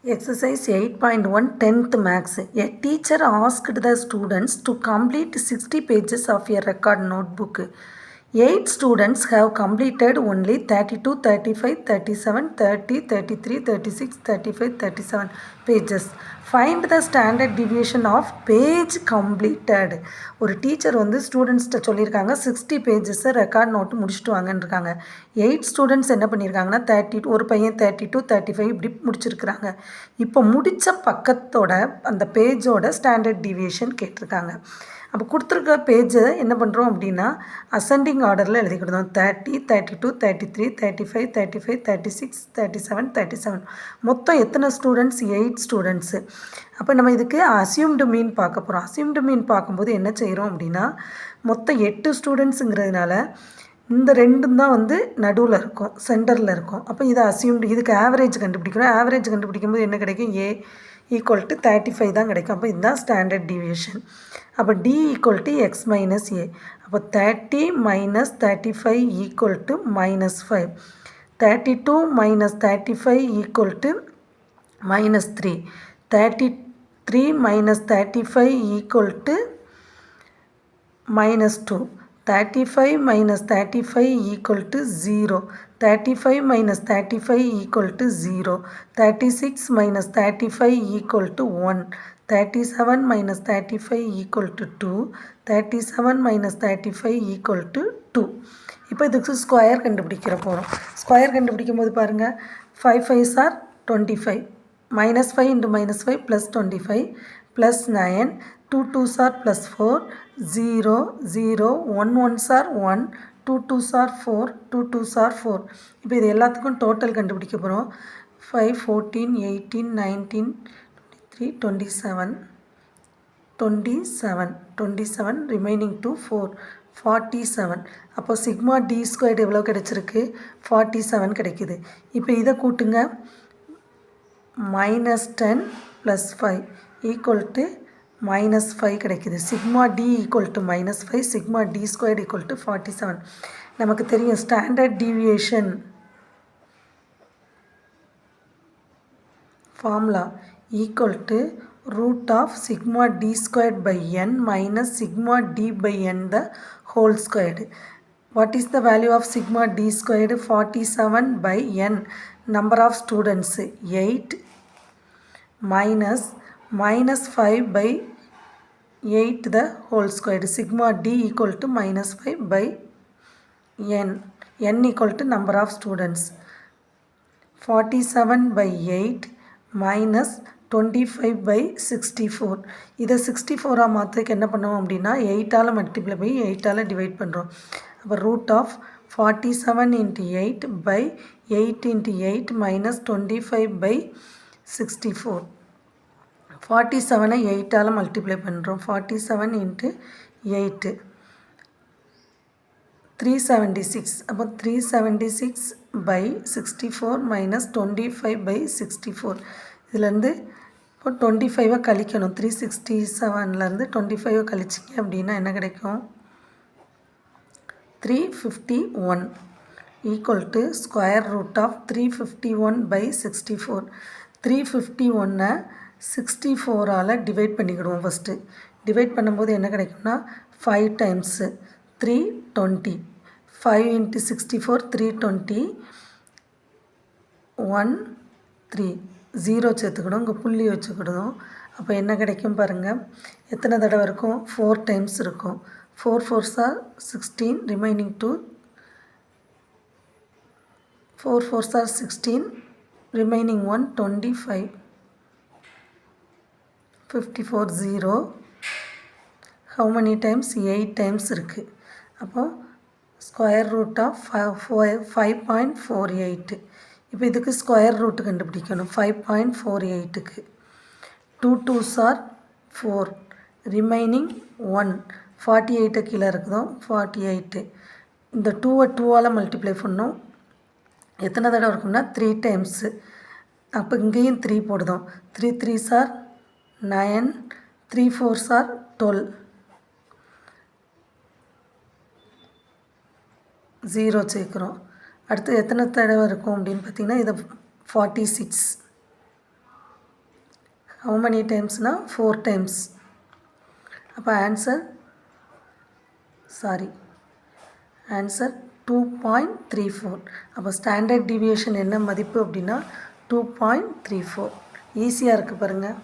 Exercise 8.1 10th Max. A teacher asked the students to complete 60 pages of a record notebook. 8 students have completed only 32, 35, 37, 30, 33, 36, 35, 37 pages. Find the standard deviation of page completed. ஒரு teacher வந்து ஸ்டூடெண்ட்ஸ்கிட்ட சொல்லியிருக்காங்க 60 பேஜஸை record note முடிச்சுட்டு வாங்கன்னு இருக்காங்க. 8 students என்ன பண்ணியிருக்காங்கன்னா 32, ஒரு பையன் 32, 35 இப்படி முடிச்சிருக்கிறாங்க. இப்போ முடித்த பக்கத்தோட அந்த பேஜோட ஸ்டாண்டர்ட் டிவியேஷன் கேட்டிருக்காங்க. அப்போ கொடுத்துருக்க பேஜை என்ன பண்ணுறோம் அப்படின்னா அசெண்டிங் ஆர்டரில் எழுதிக்கிடுதோம். 30, 32, 33, 35, 35, 36, 37, 37. மொத்தம் எத்தனை ஸ்டூடெண்ட்ஸ்? 8 ஸ்டூடெண்ட்ஸு. அப்போ நம்ம இதுக்கு அசியூம்டு மீன் பார்க்க போகிறோம். அசியூம்டு மீன் பார்க்கும்போது என்ன செய்கிறோம் அப்படின்னா மொத்தம் 8 ஸ்டூடெண்ட்ஸுங்கிறதுனால இந்த ரெண்டும் தான் வந்து நடுவில் இருக்கும், சென்டரில் இருக்கும். அப்போ இதை அசியூம்டு, இதுக்கு ஆவரேஜ் கண்டுபிடிக்கிறோம். ஆவரேஜ் கண்டுபிடிக்கும்போது என்ன கிடைக்கும்? A ஈக்குவல் டு 35 தான் கிடைக்கும். அப்போ இதுதான் ஸ்டாண்டர்ட் டிவியேஷன். அப்போ D equal to X minus A. அப்போ 30 minus 35 equal to -5. 32 minus 35 equal to -3. 33 minus 35 equal to -2. 35 minus 35 equal to 0. 35 minus 35 equal to 0. 36 minus 35 equal to 1. 37 minus 35 equal to 2. 37 minus 35 equal to 2. இப்போ இதுக்கு square கண்டுபிடிக்கிற போகிறோம். Square கண்டுபிடிக்கும் போது பாருங்கள், 5 5s are 25. -5 into -5 plus 25 plus 9. 2 2s are plus 4. 0 0 1 1s are 1. 2 2s are 4. 2 2s are 4. இப்போ இது எல்லாத்துக்கும் டோட்டல் கண்டுபிடிக்க போகிறோம். 5 14 18 19 23 27 27 27 ரிமைனிங் டு 4 47. அப்போ சிக்மா டி ஸ்கொயர்டு எவ்வளோ கிடைச்சிருக்கு? 47 கிடைக்குது. இப்போ இதை கூட்டுங்க. -10 + 5 ஈக்குவல் டு -5 கிடைக்குது. Sigma d equal to -5, sigma d squared equal to 47. நமக்கு தெரியும் standard deviation formula equal to root of sigma d squared by n minus sigma d by n the whole squared. What is the value of sigma d squared? 47 by n. Number of students 8 minus -5 by 8 the whole squared. Sigma d equal to -5 by n. N equal to number of students. 47 by 8 minus 25 by 64. இதை 64 மாற்றுக்கு என்ன பண்ணுவோம் அப்படின்னா 8ஆல் multiply by 8ஆல் divide பண்ணுறோம். அப்போ root of 47 into 8 by 8 into 8 minus 25 by 64. 47 8ஆல் multiply பண்ணுறோம். 47 into 8 376. அப்போ 376 by 64 minus 25 by 64. இதுலேருந்து இப்போ 25 கழிக்கணும். 367லேருந்து 25 கழிச்சிங்க அப்படின்னா என்ன கிடைக்கும்? 351 equal to square root of 351 by 64. 351 64ஆல் டிவைட் பண்ணிக்கிடுவோம். ஃபஸ்ட்டு டிவைட் பண்ணும்போது என்ன கிடைக்கும்னா 5 டைம்ஸு 320. 5 into 64 320. 1 3 0 சேர்த்துக்கிடும். இங்கே புள்ளி வச்சுக்கிடுவோம். அப்போ என்ன கிடைக்கும் பாருங்கள், எத்தனை தடவை இருக்கும்? 4 டைம்ஸ் இருக்கும். 4 4s are 16 remaining 2. 4 4s are 16 remaining 1 25. 54 0. how many times? 8 times இருக்குது. அப்போ ஸ்கொயர் ரூட் ஆஃப் 5.48. இப்போ இதுக்கு ஸ்கொயர் ரூட்டு கண்டுபிடிக்கணும். 5.48க்கு 2 2s are 4 ரிமைனிங் 1. 48 கீழே இருக்குதோ 48. இந்த 2வை 2ஆல் மல்டிப்ளை பண்ணோம். எத்தனை தடவை இருக்கும்னா 3 டைம்ஸு. அப்போ இங்கேயும் 3 போடுதோம். 3 3s are 9. 3 4s are 12. 0 சேர்க்குறோம். அடுத்து எத்தனை தடவை இருக்கும் அப்படின்னு பார்த்தீங்கன்னா இதை 46. how many timesனா 4 times. அப்போ ஆன்சர் 2.34. அப்போ ஸ்டாண்டர்ட் டிவியேஷன் என்ன மதிப்பு அப்படின்னா 2.34. ஈஸியாக இருக்குது பாருங்கள்.